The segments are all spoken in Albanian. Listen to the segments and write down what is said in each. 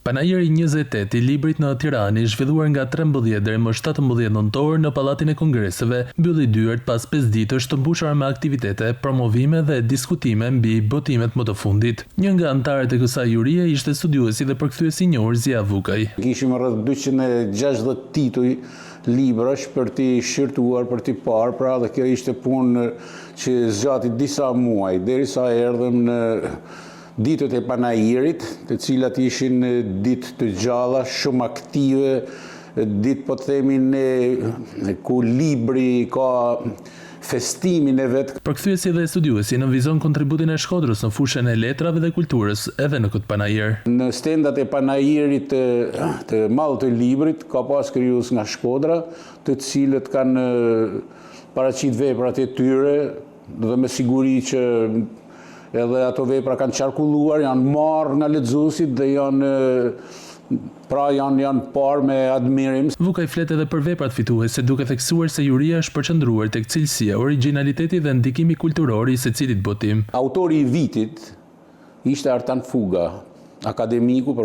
Panajiri 28 i librit në Tiranë, zhvilluar nga 13 deri më 17 nëntor në Pallatin e Kongreseve, mbylli dyert pas 5 ditësh të mbushura me aktivitete, promovime dhe diskutime mbi botimet më të fundit. Një nga anëtarët e kësaj jurie ishte studiuesi dhe përkthyesi i njohur Zia Vukaj. Kishim rreth 260 tituj librash për t'i shqyrtuar, për t'i parë, pra dhe kjo ishte punë që zgjati disa muaj, derisa erdhëm në ditët e Panajirit, të cilat ishin ditë të gjalla, shumë aktive, ditë po të themi ku libri ka festimin e vetë. Përkthyesi dhe studiuesi nënvizon kontributin e Shkodrës në fushën e letrave dhe kulturës edhe në këtë panajir. Në stendat e Panajirit të mall të librit ka pas krijues nga Shkodra, të cilët kanë paraqit veprat e tyre dhe me siguri që edhe ato vepra kanë qarkulluar, janë marrë nga lexuesit dhe janë parë me admirim. Vukaj flet edhe për veprat fituese, duke theksuar se juria është përqendruar tek cilësia, origjinaliteti dhe ndikimi kulturor i secilit botim. Autori i vitit ishte Artan Fuga, akademiku,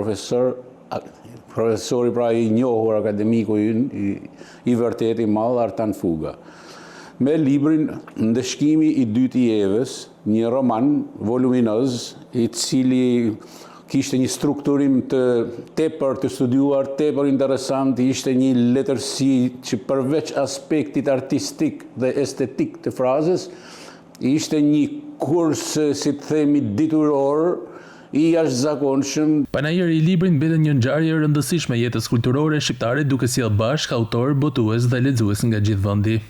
profesori pra i njohur akademiku i vërtet i madh Artan Fuga. Me librin Ndeshkimi i dytë i Evës, një roman voluminoz i cili kishte një strukturim të tepër të studiuar, tepër interesant, ishte një letërsi që përveç aspektit artistik dhe estetik të frazës, ishte një kurs, si të themi, ditëror i jashtëzakonshëm. Panajiri i librit mbetet një ngjarje e rëndësishme jetës kulturore shqiptare, duke sjellë bashkë autor, botues dhe lexues nga gjithë vendi.